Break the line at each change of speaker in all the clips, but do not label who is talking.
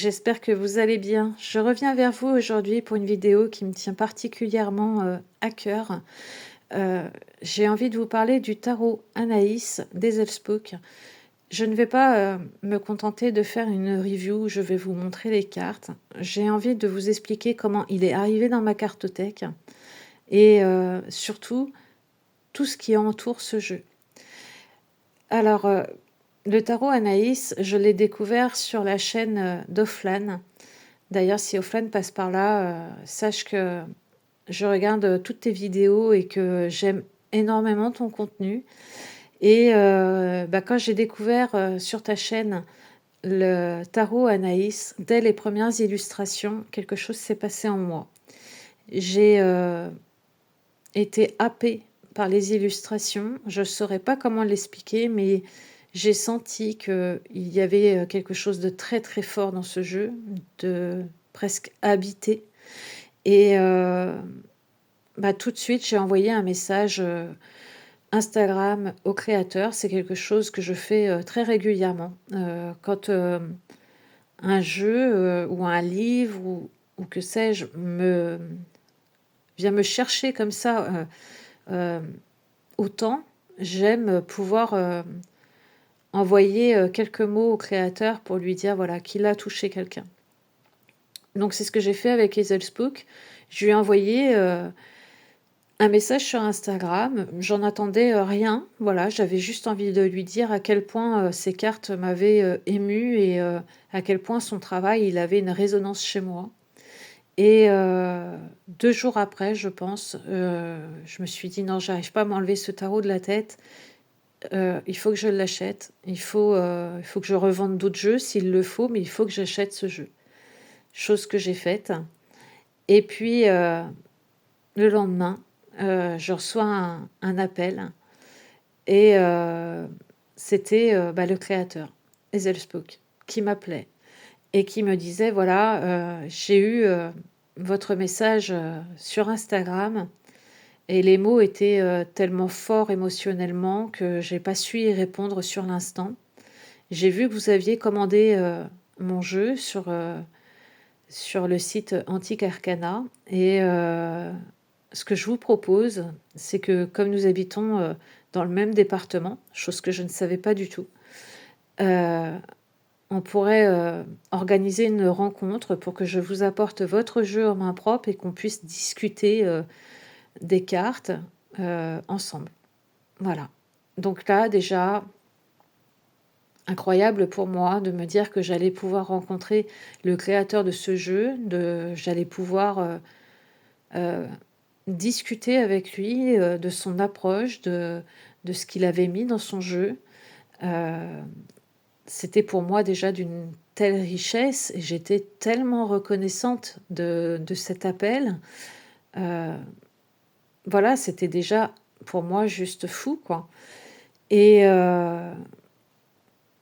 J'espère que vous allez bien. Je reviens vers vous aujourd'hui pour une vidéo qui me tient particulièrement à cœur. Euh, j'ai envie de vous parler du tarot Anaïs d'Ezelspook. Je ne vais pas me contenter de faire une review où je vais vous montrer les cartes. J'ai envie de vous expliquer comment il est arrivé dans ma cartothèque et surtout tout ce qui entoure ce jeu. Alors, le tarot Anaïs, je l'ai découvert sur la chaîne d'Offlan. D'ailleurs, si Offline passe par là, sache que je regarde toutes tes vidéos et que j'aime énormément ton contenu. Et quand j'ai découvert sur ta chaîne le tarot Anaïs, dès les premières illustrations, quelque chose s'est passé en moi. J'ai été happée par les illustrations. Je ne saurais pas comment l'expliquer, mais j'ai senti qu'il y avait quelque chose de très très fort dans ce jeu, de presque habité. Et tout de suite, j'ai envoyé un message Instagram au créateur. C'est quelque chose que je fais très régulièrement. Quand un jeu ou un livre ou que sais-je vient me chercher comme ça autant, j'aime pouvoir envoyer quelques mots au créateur pour lui dire voilà, qu'il a touché quelqu'un. Donc c'est ce que j'ai fait avec Ezelspook. Je lui ai envoyé un message sur Instagram. J'en attendais rien. Voilà, j'avais juste envie de lui dire à quel point ces cartes m'avaient émue et à quel point son travail il avait une résonance chez moi. Et 2 jours après, je pense, je me suis dit non, j'arrive pas à m'enlever ce tarot de la tête. Il faut que je l'achète. Il faut que je revende d'autres jeux s'il le faut, mais il faut que j'achète ce jeu. Chose que j'ai faite. Et puis, le lendemain, je reçois un appel et c'était le créateur, Ezelspook, qui m'appelait et qui me disait, voilà, j'ai eu votre message sur Instagram et les mots étaient tellement forts émotionnellement que j'ai pas su y répondre sur l'instant. J'ai vu que vous aviez commandé mon jeu sur le site Antique Arcana. Et ce que je vous propose, c'est que comme nous habitons dans le même département, chose que je ne savais pas du tout, on pourrait organiser une rencontre pour que je vous apporte votre jeu en main propre et qu'on puisse discuter des cartes ensemble. Voilà. Donc là, déjà, incroyable pour moi de me dire que j'allais pouvoir rencontrer le créateur de ce jeu, j'allais pouvoir discuter avec lui de son approche, de ce qu'il avait mis dans son jeu. C'était pour moi déjà d'une telle richesse et j'étais tellement reconnaissante de cet appel. Voilà, c'était déjà pour moi juste fou, quoi. Et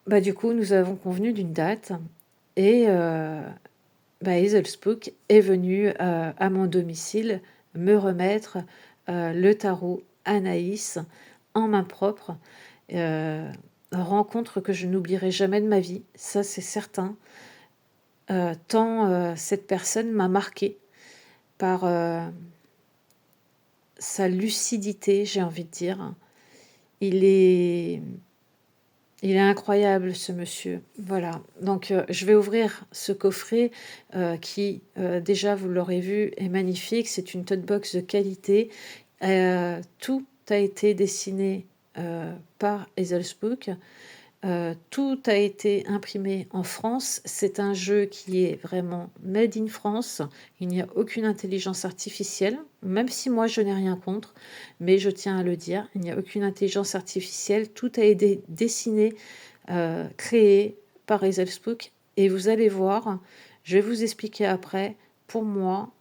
du coup, nous avons convenu d'une date et Ezelspook est venu à mon domicile me remettre le tarot Anaïs en main propre. Rencontre que je n'oublierai jamais de ma vie, ça c'est certain. Tant cette personne m'a marquée par sa lucidité, j'ai envie de dire. Il est incroyable, ce monsieur. Voilà. Donc, je vais ouvrir ce coffret qui, déjà, vous l'aurez vu, est magnifique. C'est une tote box de qualité. Tout a été dessiné par Ezelspook. Tout a été imprimé en France. C'est un jeu qui est vraiment made in France. Il n'y a aucune intelligence artificielle, même si moi je n'ai rien contre, mais je tiens à le dire, il n'y a aucune intelligence artificielle. Tout a été dessiné, créé par Ezelspook. Et vous allez voir, je vais vous expliquer après, pour moi,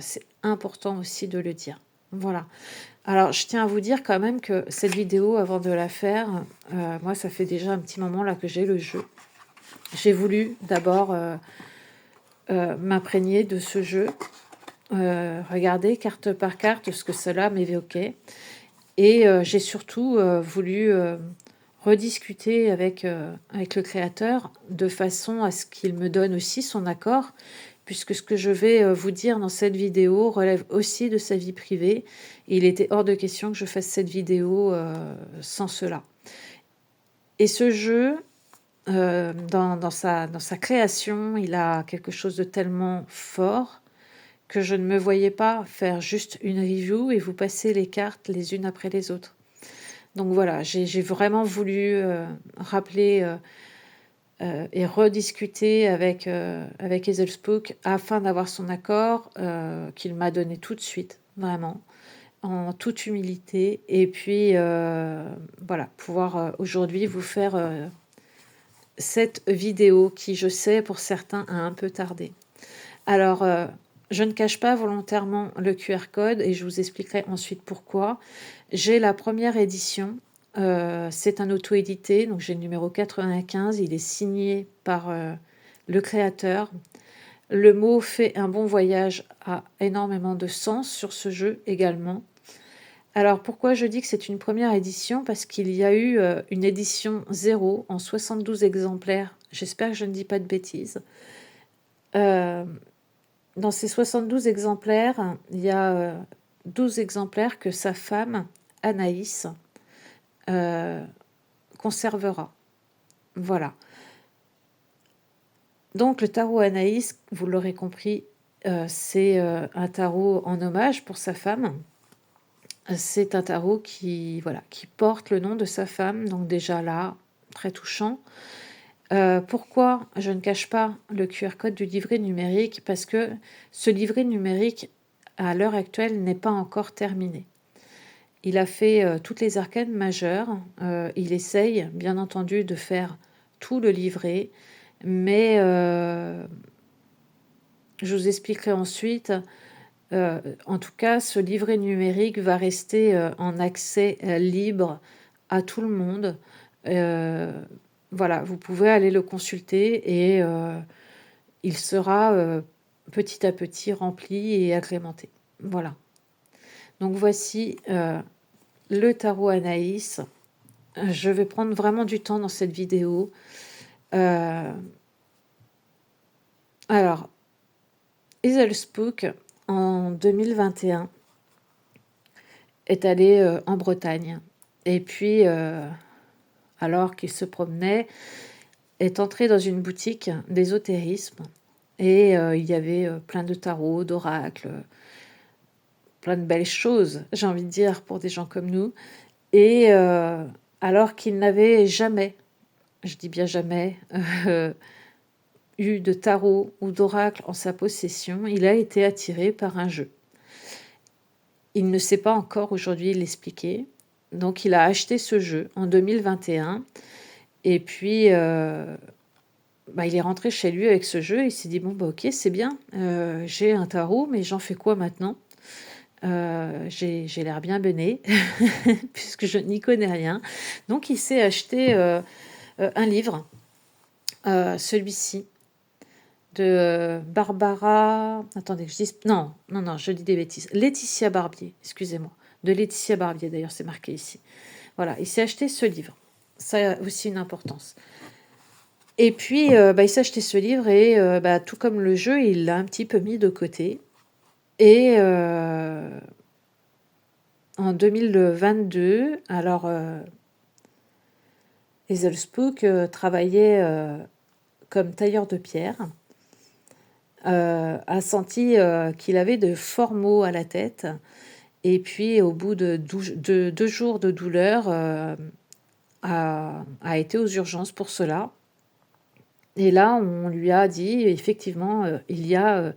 c'est important aussi de le dire. Voilà. Alors, je tiens à vous dire quand même que cette vidéo, avant de la faire, moi, ça fait déjà un petit moment là que j'ai le jeu. J'ai voulu d'abord m'imprégner de ce jeu, regarder carte par carte ce que cela m'évoquait. Et j'ai surtout voulu rediscuter avec le créateur de façon à ce qu'il me donne aussi son accord, puisque ce que je vais vous dire dans cette vidéo relève aussi de sa vie privée. Et il était hors de question que je fasse cette vidéo sans cela. Et ce jeu, dans sa création, il a quelque chose de tellement fort que je ne me voyais pas faire juste une review et vous passer les cartes les unes après les autres. Donc voilà, j'ai vraiment voulu rappeler et rediscuter avec Ezelspook afin d'avoir son accord qu'il m'a donné tout de suite, vraiment, en toute humilité. Et puis voilà, pouvoir aujourd'hui vous faire cette vidéo qui, je sais, pour certains, a un peu tardé. Alors, je ne cache pas volontairement le QR code et je vous expliquerai ensuite pourquoi. J'ai la première édition, c'est un auto-édité, donc j'ai le numéro 95, il est signé par le créateur. Le mot « fait un bon voyage » a énormément de sens sur ce jeu également. Alors pourquoi je dis que c'est une première édition? Parce qu'il y a eu une édition 0 en 72 exemplaires. J'espère que je ne dis pas de bêtises. Dans ces 72 exemplaires, il y a 12 exemplaires que sa femme, Anaïs, conservera. Voilà. Donc le tarot Anaïs, vous l'aurez compris, c'est un tarot en hommage pour sa femme. C'est un tarot qui porte le nom de sa femme, donc déjà là, très touchant. Pourquoi je ne cache pas le QR code du livret numérique? Parce que ce livret numérique, à l'heure actuelle, n'est pas encore terminé. Il a fait toutes les arcanes majeures. Il essaye, bien entendu, de faire tout le livret, mais je vous expliquerai ensuite. En tout cas, ce livret numérique va rester en accès libre à tout le monde. Voilà, vous pouvez aller le consulter et il sera petit à petit rempli et agrémenté. Voilà. Donc voici le tarot Anaïs. Je vais prendre vraiment du temps dans cette vidéo. Alors, Ezelspook, en 2021, est allé en Bretagne. Et puis, alors qu'il se promenait, est entré dans une boutique d'ésotérisme. Et il y avait plein de tarots, d'oracles, plein de belles choses, j'ai envie de dire, pour des gens comme nous. Et alors qu'il n'avait jamais, je dis bien jamais, eu de tarot ou d'oracle en sa possession, il a été attiré par un jeu. Il ne sait pas encore aujourd'hui l'expliquer. Donc il a acheté ce jeu en 2021 et puis il est rentré chez lui avec ce jeu. Il s'est dit bon ok, c'est bien, j'ai un tarot, mais j'en fais quoi maintenant? J'ai l'air bien bené puisque je n'y connais rien. Donc il s'est acheté un livre, celui-ci de Barbara. Attendez, que je dise. Non, je dis des bêtises. Laetitia Barbier, excusez-moi. De Laetitia Barbier, d'ailleurs, c'est marqué ici. Voilà, il s'est acheté ce livre. Ça a aussi une importance. Et puis, il s'est acheté ce livre et tout comme le jeu, il l'a un petit peu mis de côté. Et en 2022, alors, Ezelspook travaillait comme tailleur de pierre. A senti qu'il avait de forts maux à la tête. Et puis, au bout de 2 jours de douleur, a été aux urgences pour cela. Et là, on lui a dit, effectivement, il y a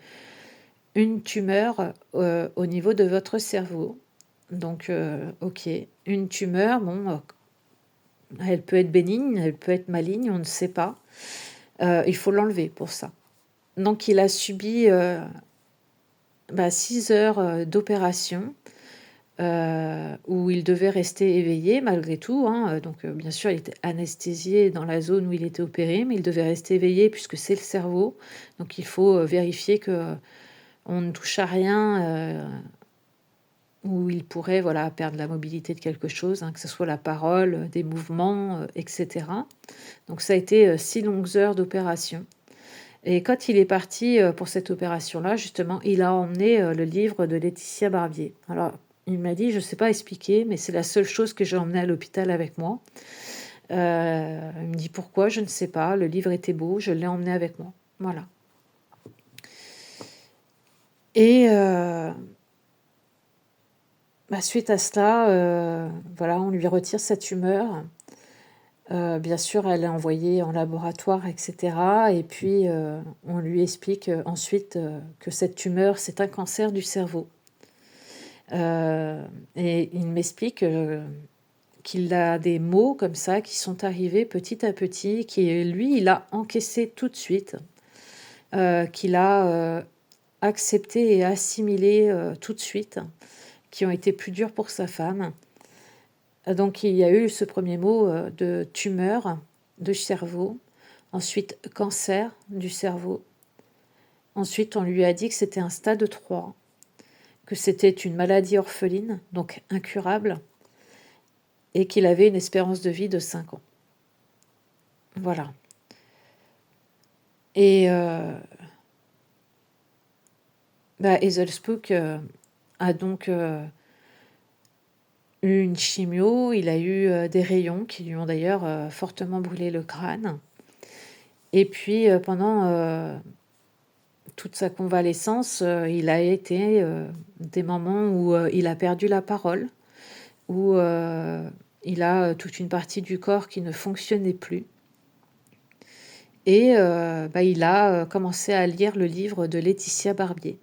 une tumeur au niveau de votre cerveau. Donc, ok, une tumeur, bon, elle peut être bénigne, elle peut être maligne, on ne sait pas. Il faut l'enlever pour ça. Donc, il a subi 6 heures d'opération où il devait rester éveillé malgré tout. Donc, bien sûr, il était anesthésié dans la zone où il était opéré, mais il devait rester éveillé puisque c'est le cerveau. Donc, il faut vérifier qu'on ne touche à rien où il pourrait, voilà, perdre la mobilité de quelque chose, hein, que ce soit la parole, des mouvements, et cetera. Donc ça a été, 6 longues heures d'opération et quand il est parti, pour cette opération-là, justement, il a emmené, le livre de Laetitia Barbier. Alors, il m'a dit: «Je ne sais pas expliquer, mais c'est la seule chose que j'ai emmenée à l'hôpital avec moi». Il me dit: «Pourquoi? Je ne sais pas. Le livre était beau, je l'ai emmené avec moi». Voilà et suite à cela, voilà, on lui retire sa tumeur. Bien sûr, elle est envoyée en laboratoire et cetera et puis, on lui explique, ensuite, que cette tumeur, c'est un cancer du cerveau. Et il m'explique, qu'il a des mots comme ça qui sont arrivés petit à petit, qui lui, il a encaissé tout de suite, qu'il a, accepté et assimilé, tout de suite, qui ont été plus durs pour sa femme. Donc il y a eu ce premier mot, de tumeur du cerveau, ensuite cancer du cerveau. Ensuite, on lui a dit que c'était un stade 3, que c'était une maladie orpheline, donc incurable, et qu'il avait une espérance de vie de 5 ans. Voilà et Hazel Spook, a donc, eu une chimio. Il a eu, des rayons qui lui ont d'ailleurs, fortement brûlé le crâne et puis, pendant, toute sa convalescence, il a été, des moments où, il a perdu la parole, où, il a, toute une partie du corps qui ne fonctionnait plus et il a, commencé à lire le livre de Laetitia Barbier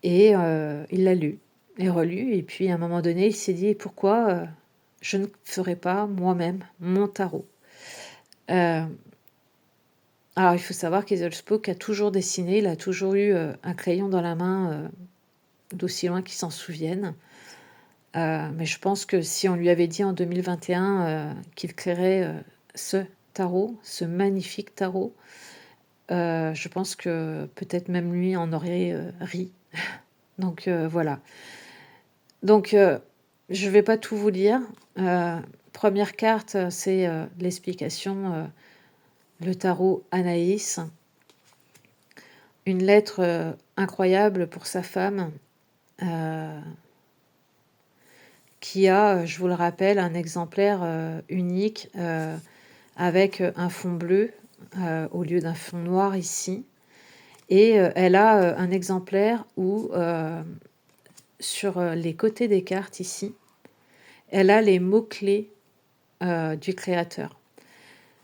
et il l'a lu et relu et puis à un moment donné, il s'est dit: «Pourquoi, je ne ferais pas moi-même mon tarot?» heu, alors il faut savoir qu'Hazel Spook a toujours dessiné, il a toujours eu, un crayon dans la main, d'aussi loin qu'il s'en souvienne. Mais je pense que si on lui avait dit en 2021, qu'il créerait, ce tarot, ce magnifique tarot, je pense que peut-être même lui en aurait, ri. Donc voilà. Donc je vais pas tout vous lire. Heu, 1 carte, c'est, l'explication, le tarot Anaïs. Une lettre, incroyable pour sa femme, heu qui a, je vous le rappelle, un exemplaire, unique, avec, un fond bleu, au lieu d'un fond noir ici et elle a, un exemplaire où, sur, les côtés des cartes ici, elle a les mots-clés, du créateur.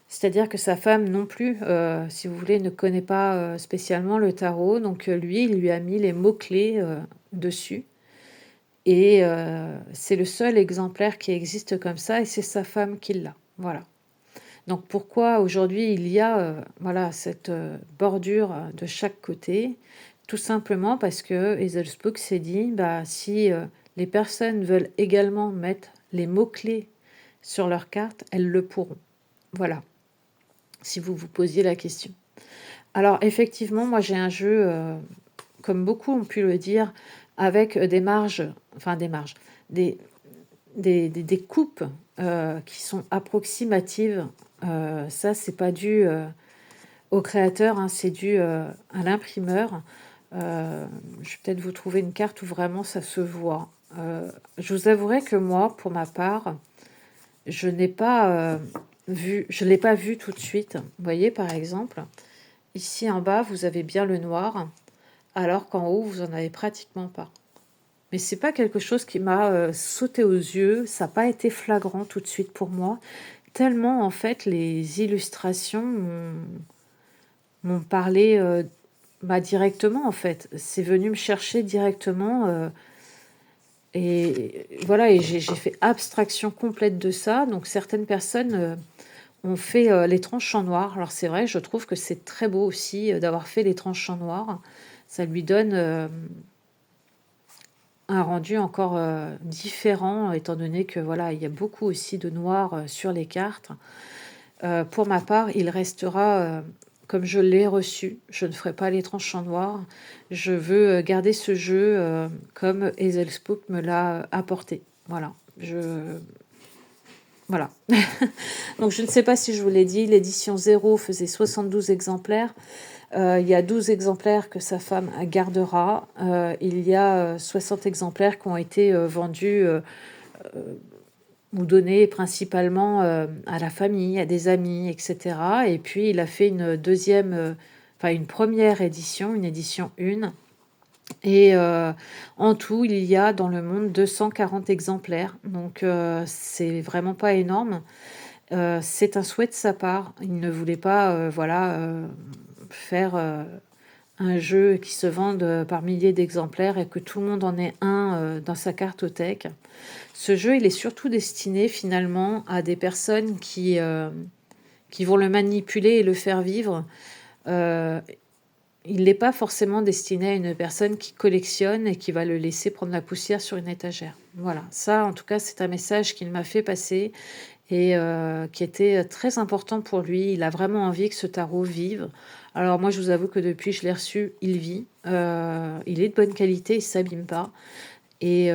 C'est-à-dire que sa femme non plus, si vous voulez, ne connaît pas, spécialement le tarot donc lui, il lui a mis les mots-clés, dessus et c'est le seul exemplaire qui existe comme ça et c'est sa femme qui l'a. Voilà. Donc pourquoi aujourd'hui il y a, voilà cette, bordure, de chaque côté? Tout simplement parce que Hazel Spook s'est dit: «Bah, si, les personnes veulent également mettre les mots-clés sur leurs cartes, elles le pourront». Voilà, si vous vous posiez la question. Alors effectivement, moi j'ai un jeu, comme beaucoup ont pu le dire, avec, des marges, enfin des marges, des des coupes, qui sont approximatives. Ça, c'est pas dû, au créateur, hein, c'est dû, à l'imprimeur. Je vais peut-être vous trouver une carte où vraiment ça se voit. Je vous avouerai que moi, pour ma part, je n'ai pas, je l'ai pas vu tout de suite. Vous voyez, par exemple, ici en bas, vous avez bien le noir, alors qu'en haut, vous en avez pratiquement pas. Mais c'est pas quelque chose qui m'a, sauté aux yeux, ça a pas été flagrant tout de suite pour moi, tellement en fait les illustrations m'ont parlé, directement en fait. C'est venu me chercher directement, et voilà et j'ai fait abstraction complète de ça. Donc certaines personnes, ont fait, les tranches en noir. Alors c'est vrai, je trouve que c'est très beau aussi, d'avoir fait les tranches en noir. Ça lui donne, un rendu encore, différent étant donné que, voilà, il y a beaucoup aussi de noir, sur les cartes. Pour ma part, il restera, comme je l'ai reçu. Je ne ferai pas les tranches en noir. Je veux garder ce jeu comme Hazel Spook me l'a apporté. Voilà. Voilà. Donc je ne sais pas si je vous l'ai dit, l'édition 0 faisait 72 exemplaires. Il y a 12 exemplaires que sa femme gardera. Il y a 60 exemplaires qui ont été vendus ou donnés principalement à la famille, à des amis, etc. Et puis il a fait une deuxième, une première édition, une édition 1. Et en tout, il y a dans le monde 240 exemplaires. Donc c'est vraiment pas énorme. C'est un souhait de sa part. Il ne voulait pas faire un jeu qui se vende par milliers d'exemplaires et que tout le monde en ait un dans sa cartothèque. Ce jeu, il est surtout destiné finalement à des personnes qui vont le manipuler et le faire vivre. Il n'est pas forcément destiné à une personne qui collectionne et qui va le laisser prendre la poussière sur une étagère. Voilà, ça en tout cas c'est un message qu'il m'a fait passer et qui était très important pour lui. Il a vraiment envie que ce tarot vive. Alors moi je vous avoue que depuis je l'ai reçu, il vit. Il est de bonne qualité, il ne s'abîme pas. Et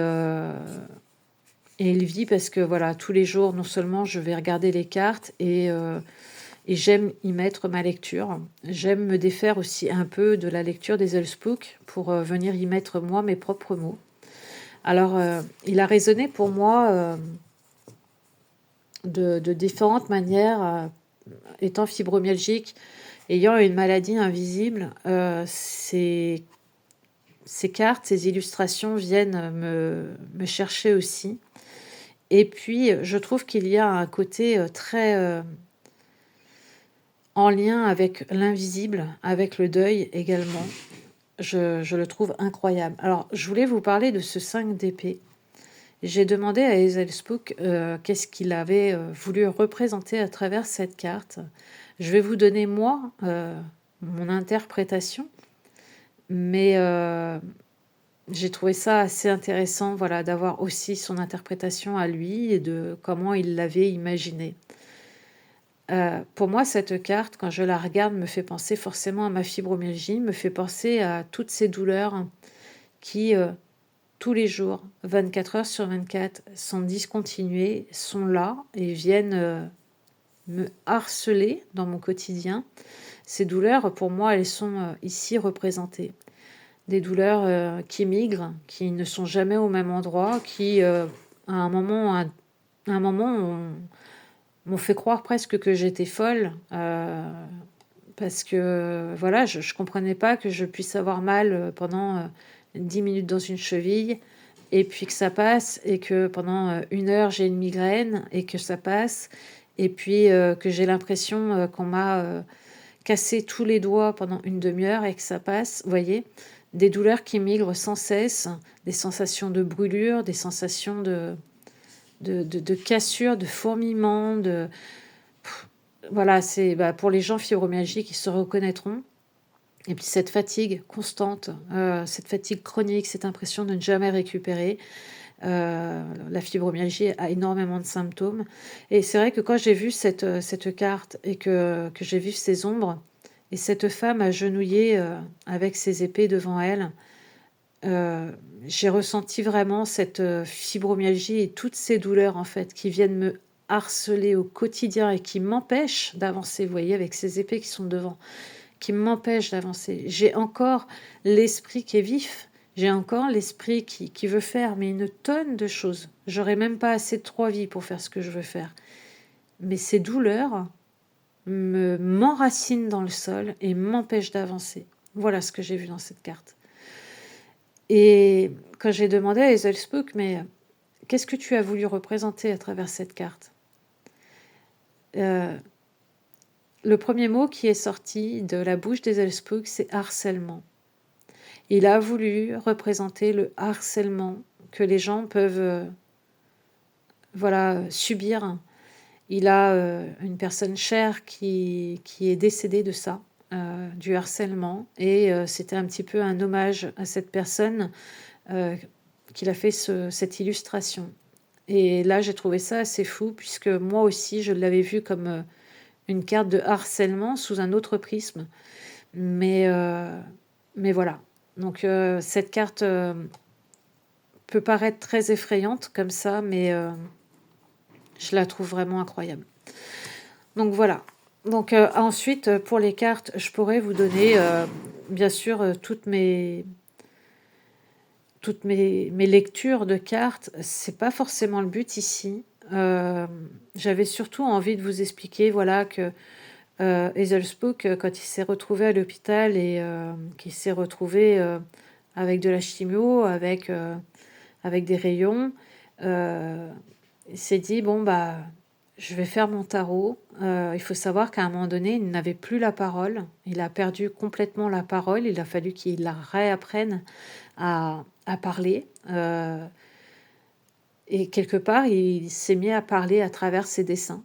il vit parce que voilà, tous les jours, non seulement je vais regarder les cartes et j'aime y mettre ma lecture. J'aime me défaire aussi un peu de la lecture des Elspooks pour venir y mettre moi mes propres mots. Alors, il a résonné pour moi de différentes manières. Étant fibromyalgique, ayant une maladie invisible, ces cartes, ces illustrations viennent me chercher aussi. Et puis, je trouve qu'il y a un côté très en lien avec l'invisible, avec le deuil également. Je le trouve incroyable. Alors, je voulais vous parler de ce 5 d'épée. J'ai demandé à Hazel Spook qu'est-ce qu'il avait voulu représenter à travers cette carte. Je vais vous donner, moi, mon interprétation, mais j'ai trouvé ça assez intéressant voilà, d'avoir aussi son interprétation à lui et de comment il l'avait imaginé. Pour moi, cette carte, quand je la regarde, me fait penser forcément à ma fibromyalgie, me fait penser à toutes ces douleurs qui, tous les jours, 24 heures sur 24, sont discontinuées, sont là et viennent me harceler dans mon quotidien. Ces douleurs, pour moi, elles sont ici représentées. Des douleurs qui migrent, qui ne sont jamais au même endroit, qui, à un moment, m'ont fait croire presque que j'étais folle, parce que voilà, je comprenais pas que je puisse avoir mal pendant 10 minutes dans une cheville, et puis que ça passe, et que pendant 1 heure j'ai une migraine, et que ça passe, et puis que j'ai l'impression qu'on m'a cassé tous les doigts pendant une demi-heure et que ça passe, vous voyez, des douleurs qui migrent sans cesse, des sensations de brûlure, des sensations de cassure, de fourmillement, voilà, c'est pour les gens fibromyalgiques, ils se reconnaîtront. Et puis cette fatigue constante, cette fatigue chronique, cette impression de ne jamais récupérer. La fibromyalgie a énormément de symptômes. Et c'est vrai que quand j'ai vu cette carte et que j'ai vu ces ombres, et cette femme agenouillée avec ses épées devant elle, j'ai ressenti vraiment cette fibromyalgie et toutes ces douleurs en fait qui viennent me harceler au quotidien et qui m'empêchent d'avancer, vous voyez, avec ces épées qui sont devant, qui m'empêchent d'avancer. J'ai encore l'esprit qui est vif, j'ai encore l'esprit qui veut faire, mais une tonne de choses. J'aurais même pas assez de 3 vies pour faire ce que je veux faire. Mais ces douleurs m'enracinent dans le sol et m'empêchent d'avancer. Voilà ce que j'ai vu dans cette carte. Et quand j'ai demandé à Hazel Spook, mais qu'est-ce que tu as voulu représenter à travers cette carte ? Le premier mot qui est sorti de la bouche d'Hazel Spook, c'est harcèlement. Il a voulu représenter le harcèlement que les gens peuvent subir. Il a une personne chère qui est décédée de ça, du harcèlement, et c'était un petit peu un hommage à cette personne qu'il a fait cette illustration. Et là, j'ai trouvé ça assez fou, puisque moi aussi, je l'avais vu comme une carte de harcèlement sous un autre prisme. Mais, mais voilà. Donc cette carte peut paraître très effrayante comme ça, mais je la trouve vraiment incroyable. Donc voilà. Donc ensuite, pour les cartes, je pourrais vous donner, bien sûr, toutes mes lectures de cartes. C'est pas forcément le but ici. J'avais surtout envie de vous expliquer, voilà, que Hazel Spook, quand il s'est retrouvé à l'hôpital et qu'il s'est retrouvé avec de la chimio, avec des rayons, il s'est dit, bon, bah, je vais faire mon tarot. Il faut savoir qu'à un moment donné, il n'avait plus la parole. Il a perdu complètement la parole. Il a fallu qu'il la réapprenne à parler. Et quelque part, il s'est mis à parler à travers ses dessins.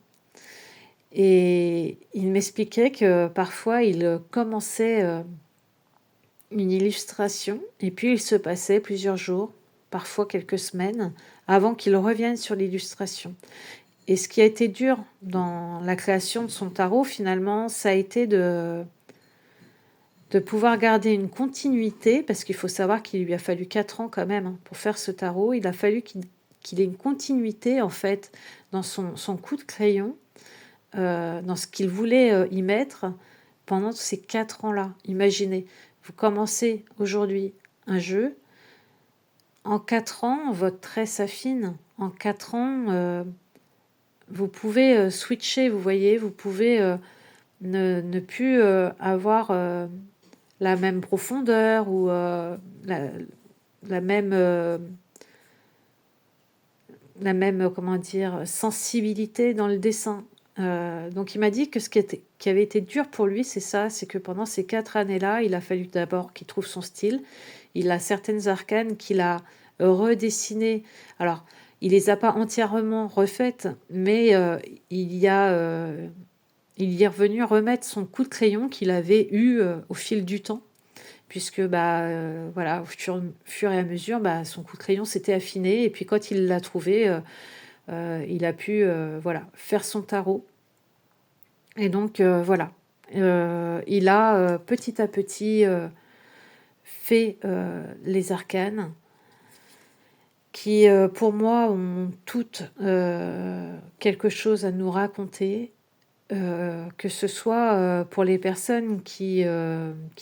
Et il m'expliquait que parfois, il commençait une illustration et puis il se passait plusieurs jours, parfois quelques semaines, avant qu'il revienne sur l'illustration. Et ce qui a été dur dans la création de son tarot, finalement, ça a été de pouvoir garder une continuité, parce qu'il faut savoir qu'il lui a fallu 4 ans quand même pour faire ce tarot. Il a fallu qu'il ait une continuité, en fait, dans son coup de crayon, dans ce qu'il voulait y mettre pendant ces 4 ans-là. Imaginez, vous commencez aujourd'hui un jeu, en 4 ans, votre trait s'affine. En 4 ans, vous pouvez switcher, vous voyez, vous pouvez ne plus avoir la même profondeur ou la même, comment dire, sensibilité dans le dessin. Donc il m'a dit que qui avait été dur pour lui, c'est ça, c'est que pendant ces 4 années-là, il a fallu d'abord qu'il trouve son style. Il a certaines arcanes qu'il a redessinées. Alors, il les a pas entièrement refaites, mais il y est revenu remettre son coup de crayon qu'il avait eu au fil du temps, puisque bah, voilà, au fur et à mesure, bah, son coup de crayon s'était affiné, et puis quand il l'a trouvé, il a pu voilà, faire son tarot. Et donc voilà, il a petit à petit fait les arcanes qui, pour moi, ont toutes quelque chose à nous raconter. Que ce soit pour les personnes qui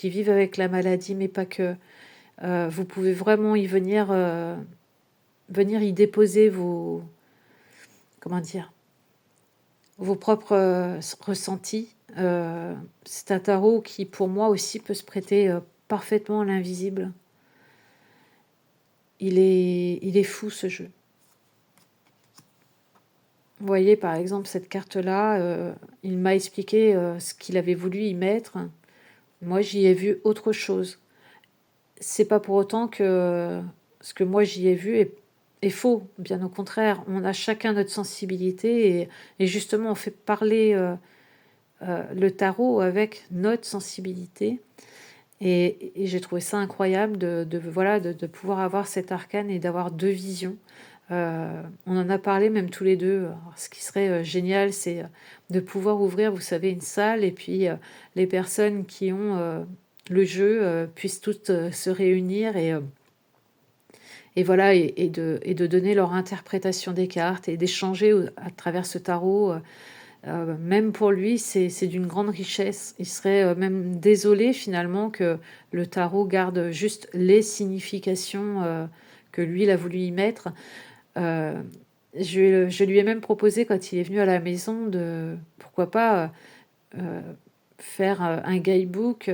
vivent avec la maladie, mais pas que. Vous pouvez vraiment y venir y déposer comment dire, vos propres ressentis. C'est un tarot qui, pour moi aussi, peut se prêter parfaitement à l'invisible. Il est fou, ce jeu. Vous voyez, par exemple, cette carte-là, il m'a expliqué ce qu'il avait voulu y mettre. Moi, j'y ai vu autre chose. C'est pas pour autant que ce que moi j'y ai vu est faux. Bien au contraire, on a chacun notre sensibilité et justement, on fait parler le tarot avec notre sensibilité. Et j'ai trouvé ça incroyable voilà, de pouvoir avoir cet arcane et d'avoir 2 visions. On en a parlé même tous les deux. Alors, ce qui serait génial, c'est de pouvoir ouvrir, vous savez, une salle et puis les personnes qui ont le jeu puissent toutes se réunir et voilà, et de donner leur interprétation des cartes et d'échanger à travers ce tarot. Même pour lui, c'est d'une grande richesse. Il serait même désolé finalement que le tarot garde juste les significations que lui, il a voulu y mettre. Euh, je lui ai même proposé quand il est venu à la maison de, pourquoi pas, faire un guidebook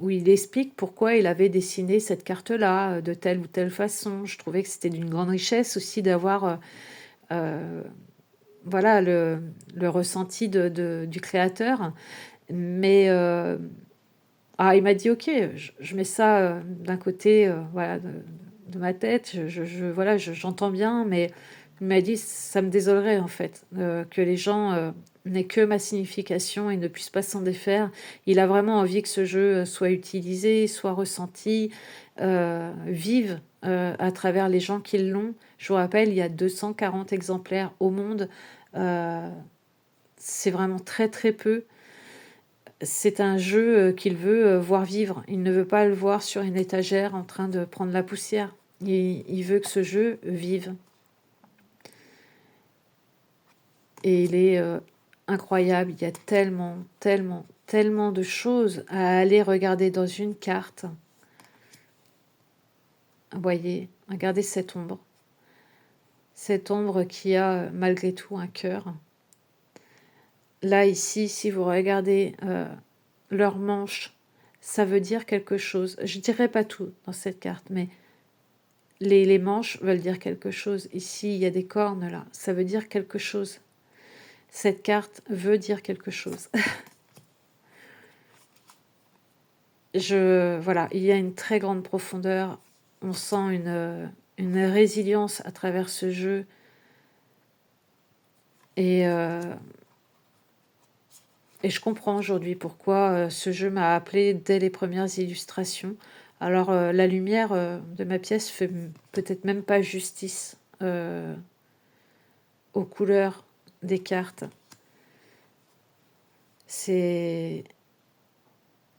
où il explique pourquoi il avait dessiné cette carte-là de telle ou telle façon. Je trouvais que c'était d'une grande richesse aussi d'avoir euh, voilà, le ressenti du créateur. Mais il m'a dit, ok, je mets ça d'un côté voilà, de ma tête, voilà, j'entends bien, mais il m'a dit, ça me désolerait en fait, que les gens n'aient que ma signification et ne puissent pas s'en défaire. Il a vraiment envie que ce jeu soit utilisé, soit ressenti, vive à travers les gens qui l'ont. Je vous rappelle, il y a 240 exemplaires au monde. Euh, c'est vraiment très très peu. C'est un jeu qu'il veut voir vivre. Il ne veut pas le voir sur une étagère en train de prendre la poussière. Il veut que ce jeu vive. Et il est incroyable. Il y a tellement, tellement, tellement de choses à aller regarder dans une carte. Vous voyez, regardez cette ombre. Cette ombre qui a malgré tout un cœur. Là, ici, si vous regardez leurs manches, ça veut dire quelque chose. Je ne dirais pas tout dans cette carte, mais les manches veulent dire quelque chose. Ici, il y a des cornes, là. Ça veut dire quelque chose. Cette carte veut dire quelque chose. Voilà, il y a une très grande profondeur. On sent une résilience à travers ce jeu. Et je comprends aujourd'hui pourquoi ce jeu m'a appelé dès les premières illustrations. Alors, la lumière de ma pièce fait peut-être même pas justice aux couleurs des cartes. C'est...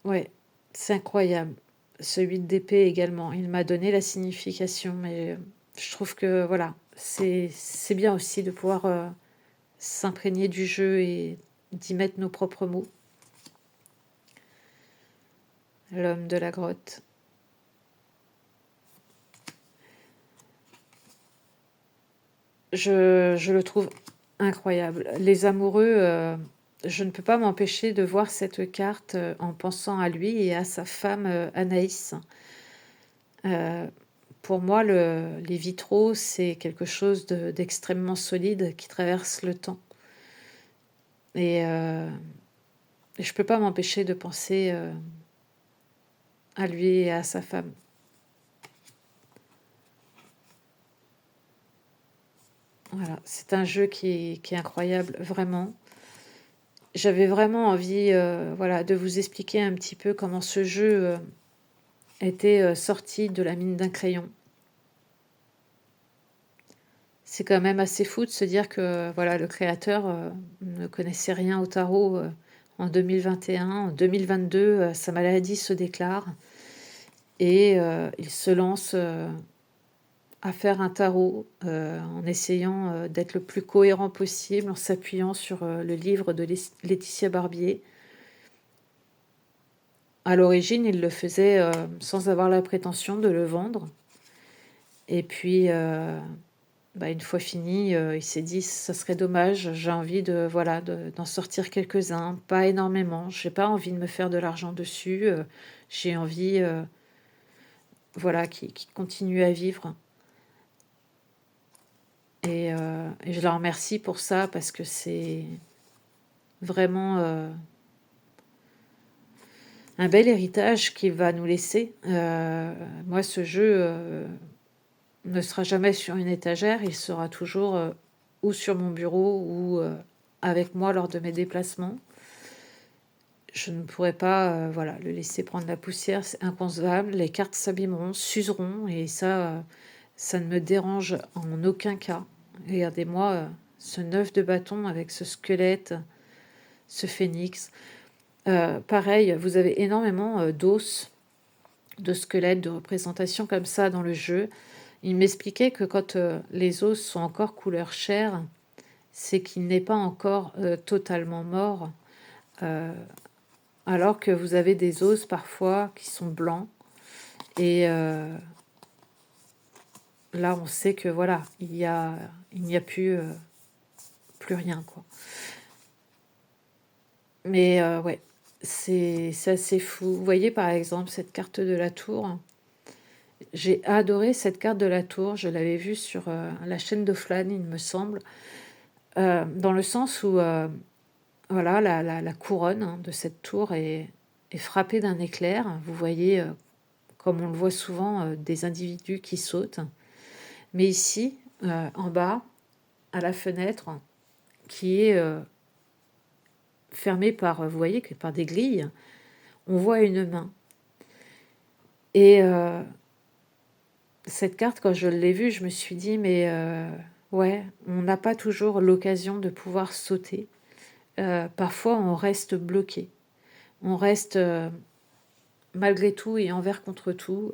Ouais, c'est incroyable. Ce 8 d'épée également, il m'a donné la signification, mais je trouve que voilà, c'est bien aussi de pouvoir s'imprégner du jeu et d'y mettre nos propres mots. L'homme de la grotte. Je le trouve incroyable. Les amoureux, je ne peux pas m'empêcher de voir cette carte en pensant à lui et à sa femme Anaïs. Pour moi, les vitraux, c'est quelque chose d'extrêmement solide qui traverse le temps. Et je ne peux pas m'empêcher de penser à lui et à sa femme. Voilà, c'est un jeu qui est incroyable, vraiment. J'avais vraiment envie voilà, de vous expliquer un petit peu comment ce jeu était sorti de la mine d'un crayon. C'est quand même assez fou de se dire que voilà, le créateur ne connaissait rien au tarot en 2021. En 2022, sa maladie se déclare et il se lance à faire un tarot en essayant d'être le plus cohérent possible, en s'appuyant sur le livre de Laetitia Barbier. À l'origine, il le faisait sans avoir la prétention de le vendre. Et puis, une fois fini, il s'est dit: «Ça serait dommage, j'ai envie de voilà, d'en sortir quelques-uns, pas énormément. J'ai pas envie de me faire de l'argent dessus, j'ai envie, voilà, qu'il continue à vivre». Et je la remercie pour ça parce que c'est vraiment, un bel héritage qu'il va nous laisser. Moi, ce jeu, ne sera jamais sur une étagère, il sera toujours, ou sur mon bureau ou, avec moi lors de mes déplacements. Je ne pourrais pas, voilà, le laisser prendre la poussière, c'est inconcevable. Les cartes s'abîmeront, s'useront et ça ne me dérange en aucun cas. Regardez-moi, ce 9 de bâton avec ce squelette, ce phénix. Pareil, vous avez énormément, d'os, de squelettes, de représentations comme ça dans le jeu. Il m'expliquait que quand, les os sont encore couleur chair, c'est qu'il n'est pas encore, totalement mort, alors que vous avez des os parfois qui sont blancs et là on sait que voilà, il n'y a plus rien quoi. Mais ouais, c'est assez fou. Vous voyez par exemple cette carte de la tour? J'ai adoré cette carte de la tour, je l'avais vue sur, la chaîne d'Offline il me semble, dans le sens où, voilà la couronne, hein, de cette tour est frappée d'un éclair. Vous voyez, comme on le voit souvent, des individus qui sautent. Mais ici, en bas, à la fenêtre, qui est, fermée par, vous voyez que par des grilles, on voit une main. Et cette carte, quand je l'ai vue, je me suis dit: «Mais ouais, on n'a pas toujours l'occasion de pouvoir sauter». parfois on reste bloqué. On reste, malgré tout et envers contre tout,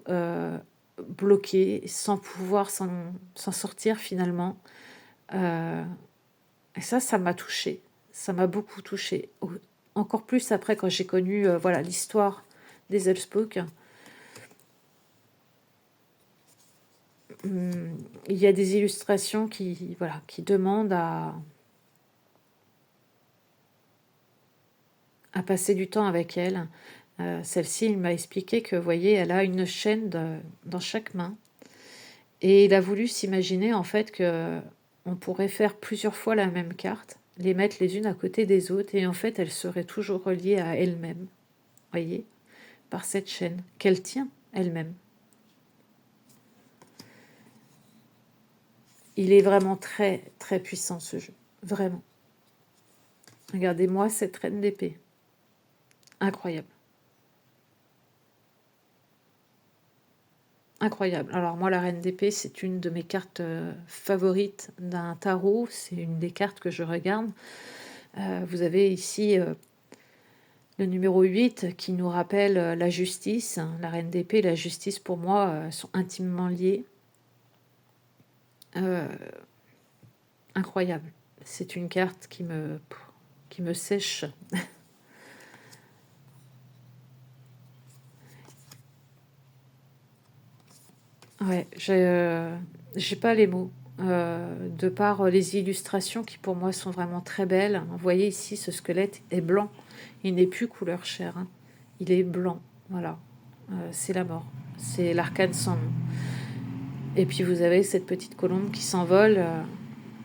bloqué, sans pouvoir s'en sortir finalement. Euh, et ça m'a touchée. Ça m'a beaucoup touchée. Encore plus après quand j'ai connu voilà, l'histoire des Elspook. Il y a des illustrations voilà, qui demandent à passer du temps avec elle. Celle-ci, il m'a expliqué que, vous voyez, elle a une chaîne dans chaque main. Et il a voulu s'imaginer en fait que on pourrait faire plusieurs fois la même carte, les mettre les unes à côté des autres, et en fait, elles seraient toujours reliées à elle-même, voyez, par cette chaîne qu'elle tient elle-même. Il est vraiment très, très puissant ce jeu, vraiment. Regardez-moi cette reine d'épée. Incroyable. Incroyable. Alors moi, la reine d'épée, c'est une de mes cartes favorites d'un tarot. C'est une des cartes que je regarde. Vous avez ici le numéro 8 qui nous rappelle la justice. La reine d'épée et la justice, pour moi, sont intimement liées. Incroyable. C'est une carte qui me sèche. Ouais, j'ai pas les mots. De par les illustrations qui pour moi sont vraiment très belles. Vous voyez ici, ce squelette est blanc. Il n'est plus couleur chair. Hein. Il est blanc. Voilà. C'est la mort. C'est l'arcane sans nom. Et puis vous avez cette petite colombe qui s'envole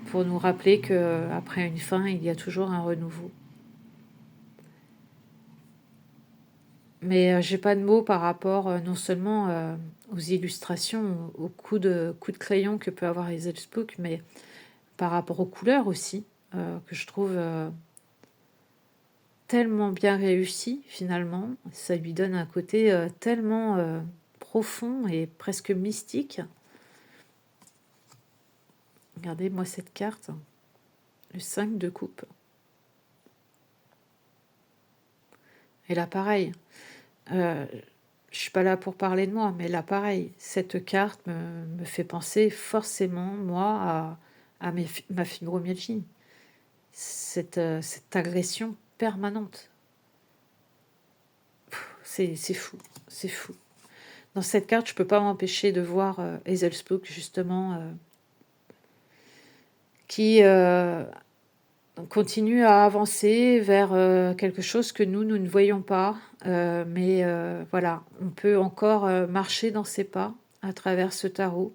pour nous rappeler qu'après une fin, il y a toujours un renouveau. Mais j'ai pas de mots par rapport non seulement aux illustrations, aux coups de crayon que peut avoir les Elspook, mais par rapport aux couleurs aussi, que je trouve tellement bien réussi finalement. Ça lui donne un côté tellement profond et presque mystique. Regardez-moi cette carte, le 5 de coupe. Et là, pareil, je suis pas là pour parler de moi, mais là, pareil, cette carte me fait penser forcément, moi, à ma fibromyalgie. Cette agression permanente. C'est fou, c'est fou. Dans cette carte, je peux pas m'empêcher de voir Hazel-Spook, justement, qui continue à avancer vers quelque chose que nous ne voyons pas. Mais voilà, on peut encore marcher dans ses pas à travers ce tarot.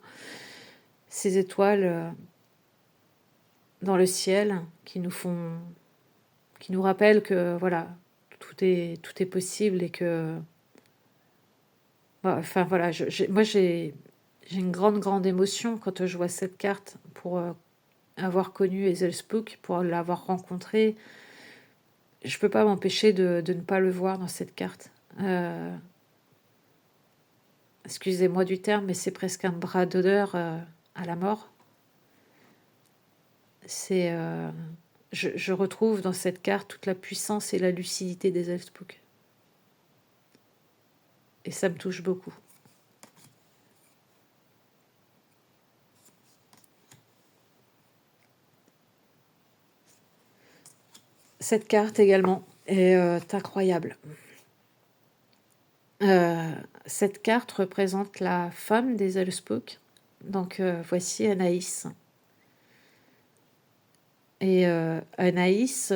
Ces étoiles dans le ciel qui nous rappellent que voilà, tout est possible et que... Enfin voilà, moi j'ai une grande émotion quand je vois cette carte pour avoir connu Hazel-Spook, pour l'avoir rencontré. Je peux pas m'empêcher de ne pas le voir dans cette carte. Excusez-moi du terme, mais c'est presque un bras d'honneur à la mort. C'est, je retrouve dans cette carte toute la puissance et la lucidité des Elspook. Et ça me touche beaucoup. Cette carte également est incroyable. Cette carte représente la femme des Elspook. Donc voici Anaïs. Et Anaïs,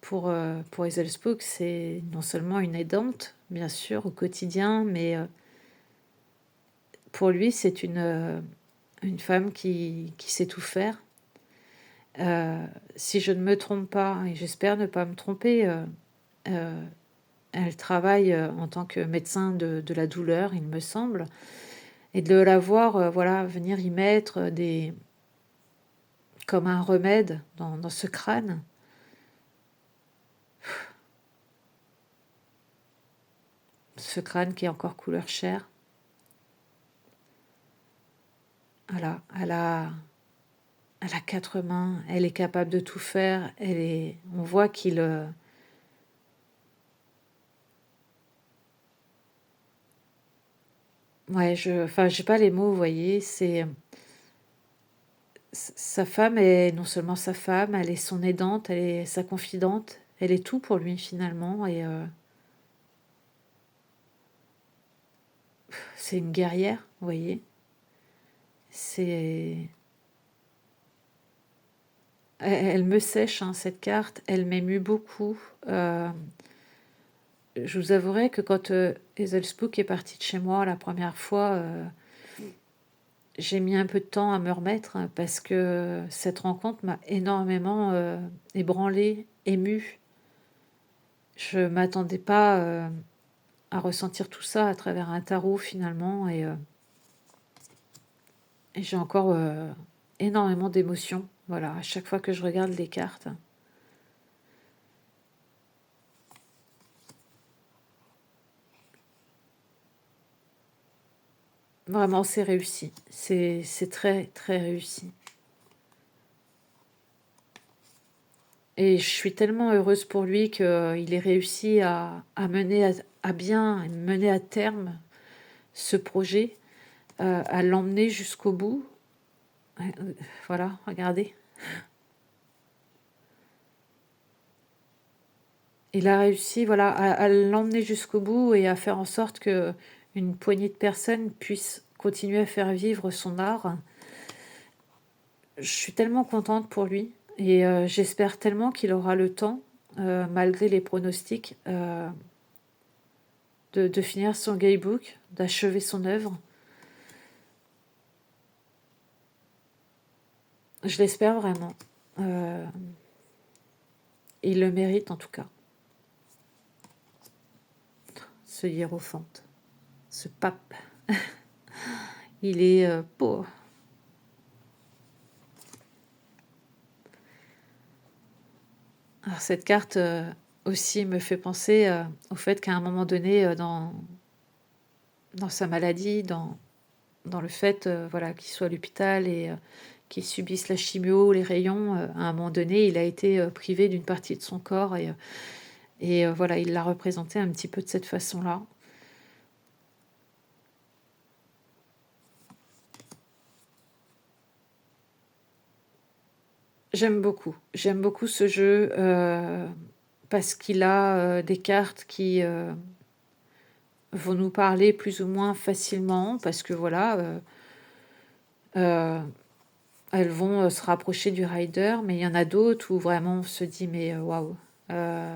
pour Hazel-Spook, c'est non seulement une aidante, bien sûr, au quotidien, mais pour lui, c'est une femme qui sait tout faire. Si je ne me trompe pas, et j'espère ne pas me tromper, elle travaille en tant que médecin de la douleur, il me semble, et de la voir voilà, venir y mettre comme un remède dans ce crâne. Ce crâne qui est encore couleur chair. Voilà, elle a 4 mains, elle est capable de tout faire, on voit qu'il... ouais, enfin, j'ai pas les mots, vous voyez, sa femme est non seulement sa femme, elle est son aidante, elle est sa confidente, elle est tout pour lui finalement, et c'est une guerrière, vous voyez. C'est... Elle me sèche, hein, cette carte, elle m'émue beaucoup. Je vous avouerai que quand Hazel Spook est partie de chez moi la première fois, j'ai mis un peu de temps à me remettre, hein, parce que cette rencontre m'a énormément ébranlée, émue. Je m'attendais pas à ressentir tout ça à travers un tarot finalement, et j'ai encore énormément d'émotions, voilà, à chaque fois que je regarde les cartes. Vraiment, c'est réussi. C'est très, très réussi. Et je suis tellement heureuse pour lui qu'il ait réussi à mener à bien, mener à terme ce projet, à l'emmener jusqu'au bout. Voilà, regardez. Il a réussi, voilà, à l'emmener jusqu'au bout et à faire en sorte que une poignée de personnes puissent continuer à faire vivre son art. Je suis tellement contente pour lui et j'espère tellement qu'il aura le temps, malgré les pronostics, de finir son guidebook, d'achever son œuvre. Je l'espère vraiment. Il le mérite en tout cas. Ce hiérophante, ce pape. Il est beau. Alors cette carte aussi me fait penser au fait qu'à un moment donné, dans sa maladie, dans le fait voilà, qu'il soit à l'hôpital et qu'il subisse la chimio, les rayons, à un moment donné, il a été privé d'une partie de son corps et voilà, il l'a représenté un petit peu de cette façon-là. J'aime beaucoup ce jeu parce qu'il a des cartes qui vont nous parler plus ou moins facilement parce que voilà, euh, elles vont se rapprocher du rider, mais il y en a d'autres où vraiment on se dit mais waouh, il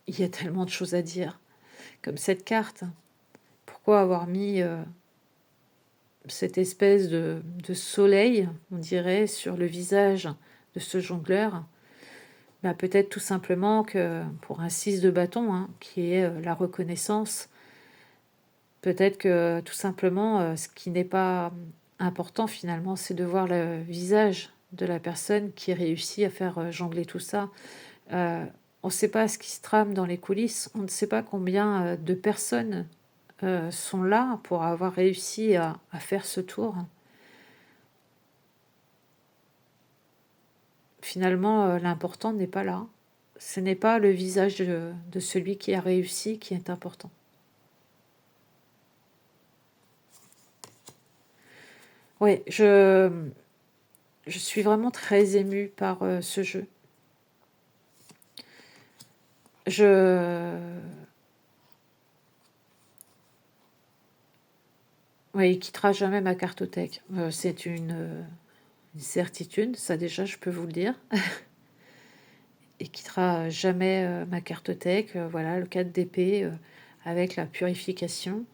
y a tellement de choses à dire. Comme cette carte, pourquoi avoir mis cette espèce de soleil, on dirait, sur le visage de ce jongleur? Bah, peut-être tout simplement que pour un 6 de bâton, hein, qui est la reconnaissance, peut-être que tout simplement, ce qui n'est pas important finalement, c'est de voir le visage de la personne qui réussit à faire jongler tout ça. Euh, on ne sait pas ce qui se trame dans les coulisses, on ne sait pas combien de personnes sont là pour avoir réussi à faire ce tour. Finalement, l'important n'est pas là. Ce n'est pas le visage de celui qui a réussi qui est important. Oui, je suis vraiment très émue par ce jeu. Oui, il quittera jamais ma cartothèque. C'est une certitude, ça déjà, je peux vous le dire. Il quittera jamais ma cartothèque. Voilà, le 4 d'épée avec la purification.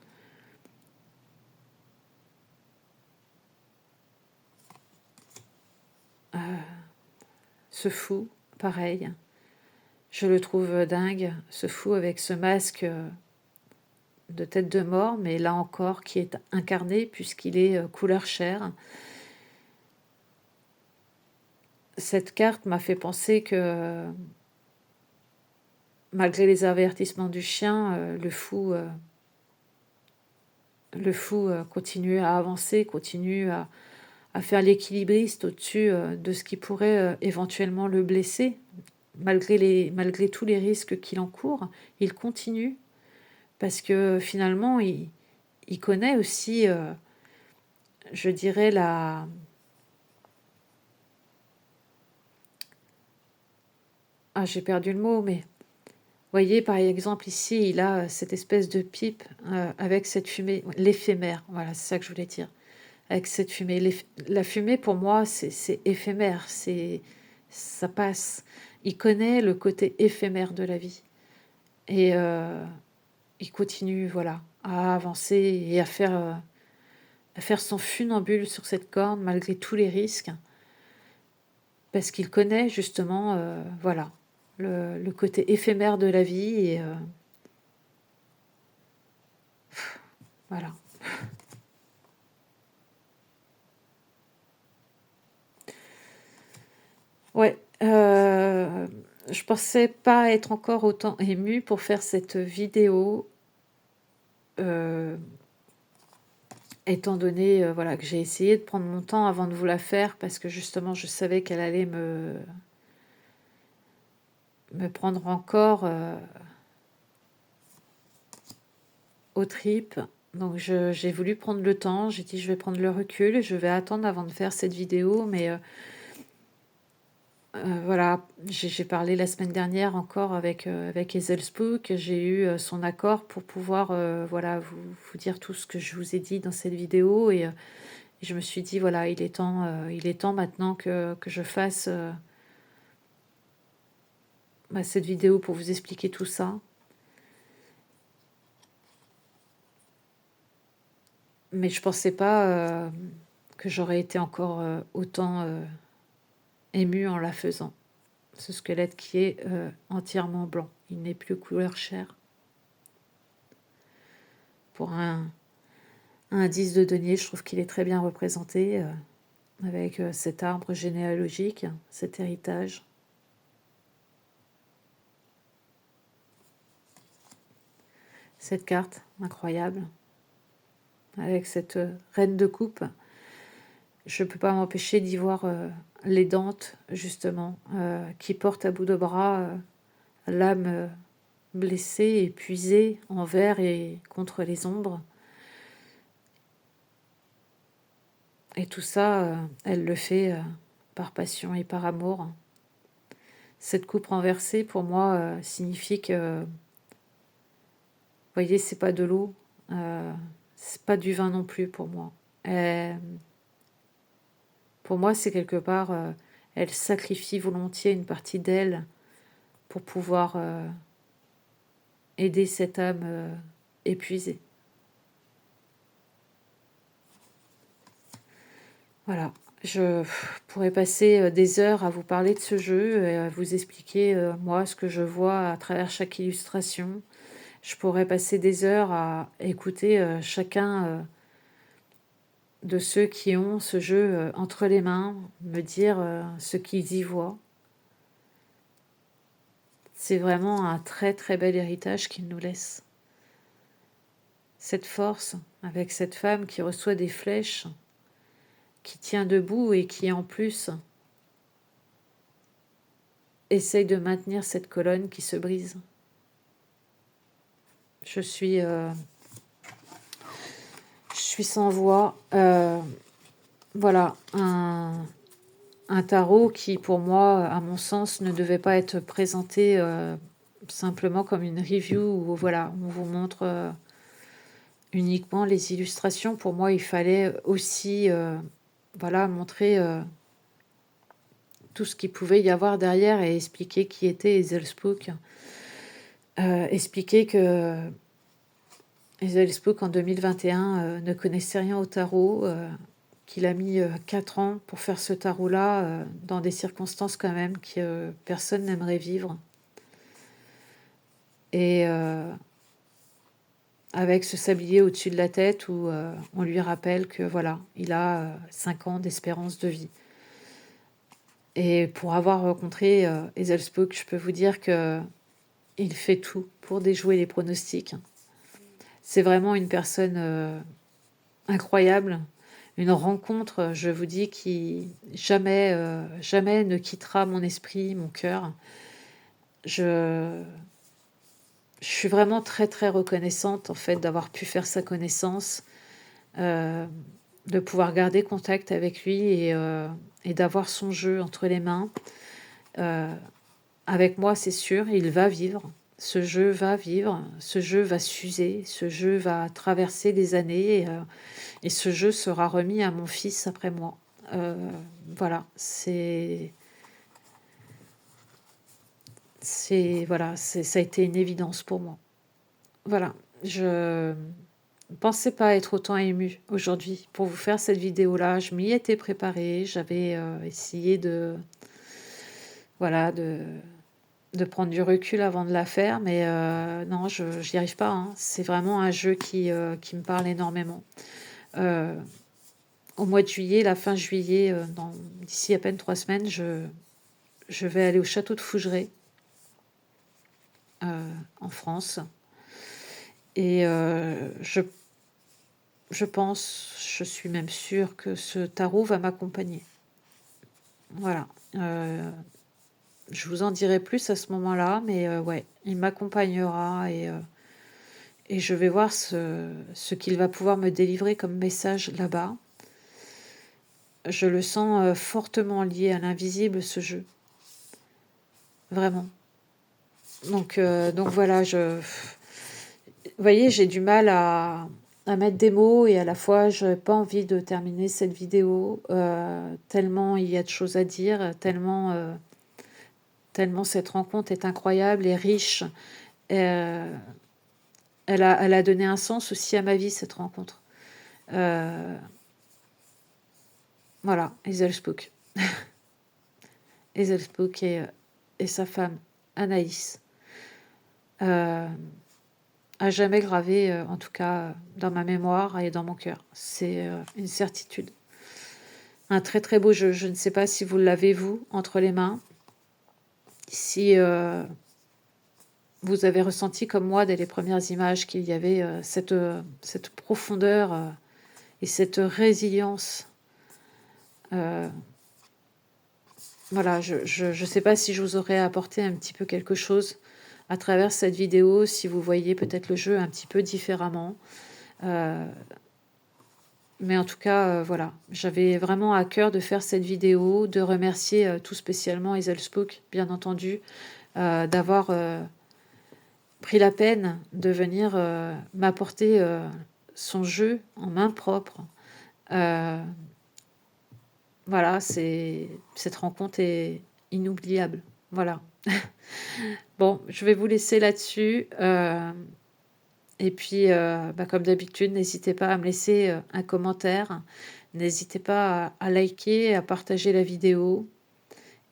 Ce fou, pareil. Je le trouve dingue, ce fou avec ce masque de tête de mort, mais là encore qui est incarné puisqu'il est couleur chair. Cette carte m'a fait penser que malgré les avertissements du chien, le fou continue à avancer, continue à faire l'équilibriste au-dessus de ce qui pourrait éventuellement le blesser, malgré tous les risques qu'il encourt, il continue parce que finalement, il connaît aussi, je dirais, Ah, j'ai perdu le mot, mais voyez, par exemple, ici, il a cette espèce de pipe avec cette fumée, l'éphémère, voilà, c'est ça que je voulais dire. Avec cette fumée. La fumée, pour moi, c'est éphémère, ça passe. Il connaît le côté éphémère de la vie. Et il continue, voilà, à avancer et à faire son funambule sur cette corde, malgré tous les risques, parce qu'il connaît justement, voilà, le côté éphémère de la vie. Et voilà. Ouais, je pensais pas être encore autant émue pour faire cette vidéo, euh, étant donné voilà, que j'ai essayé de prendre mon temps avant de vous la faire parce que justement je savais qu'elle allait me prendre encore aux tripes. Donc j'ai voulu prendre le temps, j'ai dit je vais prendre le recul, je vais attendre avant de faire cette vidéo, mais voilà, j'ai parlé la semaine dernière encore avec Hazel Spook, j'ai eu son accord pour pouvoir voilà, vous dire tout ce que je vous ai dit dans cette vidéo, et je me suis dit voilà, il est temps maintenant que je fasse cette vidéo pour vous expliquer tout ça. Mais je pensais pas que j'aurais été encore autant émue en la faisant. Ce squelette qui est entièrement blanc, il n'est plus couleur chair. Pour un 10 de denier, je trouve qu'il est très bien représenté avec cet arbre généalogique, cet héritage. Cette carte incroyable avec cette reine de coupe. Je ne peux pas m'empêcher d'y voir les dentes, justement, qui portent à bout de bras l'âme blessée, épuisée, envers et contre les ombres. Et tout ça, elle le fait par passion et par amour. Cette coupe renversée, pour moi, signifie que, vous voyez, c'est pas de l'eau, c'est pas du vin non plus pour moi. Pour moi, c'est quelque part, elle sacrifie volontiers une partie d'elle pour pouvoir aider cette âme épuisée. Voilà, je pourrais passer des heures à vous parler de ce jeu et à vous expliquer, moi, ce que je vois à travers chaque illustration. Je pourrais passer des heures à écouter chacun de ceux qui ont ce jeu entre les mains, me dire ce qu'ils y voient. C'est vraiment un très très bel héritage qu'il nous laisse. Cette force, avec cette femme qui reçoit des flèches, qui tient debout et qui en plus essaye de maintenir cette colonne qui se brise. Je suis sans voix. Voilà, un tarot qui, pour moi, à mon sens, ne devait pas être présenté simplement comme une review où voilà, on vous montre uniquement les illustrations. Pour moi, il fallait aussi voilà, montrer tout ce qu'il pouvait y avoir derrière et expliquer qui était Hazel Spook. Expliquer que Hazel Spook en 2021 ne connaissait rien au tarot, qu'il a mis 4 ans pour faire ce tarot-là, dans des circonstances quand même que personne n'aimerait vivre. Et avec ce sablier au-dessus de la tête où on lui rappelle que voilà, il a 5 ans d'espérance de vie. Et pour avoir rencontré Hazel Spook, je peux vous dire que il fait tout pour déjouer les pronostics. C'est vraiment une personne incroyable, une rencontre, je vous dis, qui jamais, jamais ne quittera mon esprit, mon cœur. Je je suis vraiment très, très reconnaissante, en fait, d'avoir pu faire sa connaissance, heu, de pouvoir garder contact avec lui et d'avoir son jeu entre les mains. Heu, Avec moi, c'est sûr, il va vivre. Ce jeu va vivre, ce jeu va s'user, ce jeu va traverser les années et ce jeu sera remis à mon fils après moi. Heu, voilà, voilà, ça a été une évidence pour moi. Voilà, je ne pensais pas être autant émue aujourd'hui pour vous faire cette vidéo-là. Je m'y étais préparée, j'avais, essayé de voilà, de prendre du recul avant de la faire, mais non, je n'y arrive pas, hein. C'est vraiment un jeu qui me parle énormément. Heu, Au mois de juillet, la fin juillet, d'ici à peine 3 semaines, je vais aller au château de Fougeray, en France et je pense, je suis même sûre que ce tarot va m'accompagner. Voilà, je vous en dirai plus à ce moment-là, mais ouais, il m'accompagnera et je vais voir ce qu'il va pouvoir me délivrer comme message là-bas. Je le sens, fortement lié à l'invisible, ce jeu, vraiment. Donc voilà, vous voyez, j'ai du mal à mettre des mots et à la fois, je n'ai pas envie de terminer cette vidéo, tellement il y a de choses à dire, tellement cette rencontre est incroyable et riche. Heu, elle a donné un sens aussi à ma vie, cette rencontre. Heu, voilà, Hazel Spook. Hazel Spook et sa femme, Anaïs. Heu, à jamais gravé, en tout cas, dans ma mémoire et dans mon cœur. C'est, une certitude. Un très, très beau jeu. Je ne sais pas si vous l'avez, vous, entre les mains. Si, vous avez ressenti comme moi, dès les premières images, qu'il y avait, cette profondeur, et cette résilience. Heu, voilà, je sais pas si je vous aurais apporté un petit peu quelque chose à travers cette vidéo, si vous voyez peut-être le jeu un petit peu différemment. Heu, mais en tout cas, voilà, j'avais vraiment à cœur de faire cette vidéo, de remercier, tout spécialement Hazel Spook, bien entendu, d'avoir, pris la peine de venir, m'apporter, son jeu en main propre. Heu, voilà, cette rencontre est inoubliable. Voilà. Bon, je vais vous laisser là-dessus, et puis, bah, comme d'habitude, n'hésitez pas à me laisser, un commentaire. N'hésitez pas à liker, à partager la vidéo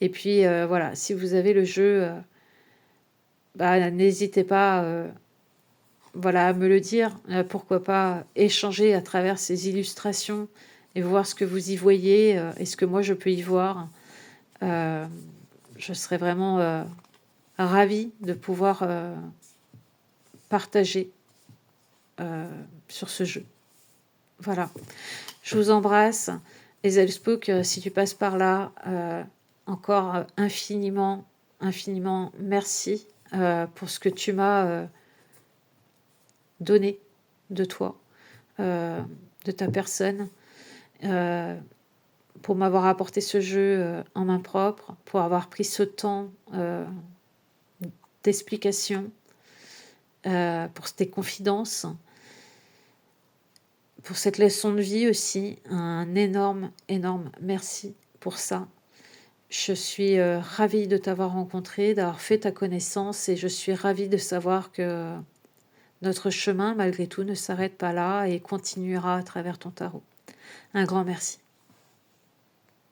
et puis, voilà, si vous avez le jeu, bah, n'hésitez pas, voilà, à me le dire, pourquoi pas échanger à travers ces illustrations et voir ce que vous y voyez, et ce que moi je peux y voir. Heu, je serais vraiment, ravie de pouvoir, partager, heu, sur ce jeu. Voilà. Je vous embrasse et Zelspook, si tu passes par là, encore, infiniment, infiniment merci, pour ce que tu m'as, donné de toi, heu, de ta personne, heu, pour m'avoir apporté ce jeu, en main propre, pour avoir pris ce temps, d'explication, pour tes confidences, pour cette leçon de vie aussi. Un énorme, énorme merci pour ça. Je suis, ravie de t'avoir rencontré, d'avoir fait ta connaissance et je suis ravie de savoir que notre chemin, malgré tout, ne s'arrête pas là et continuera à travers ton tarot. Un grand merci.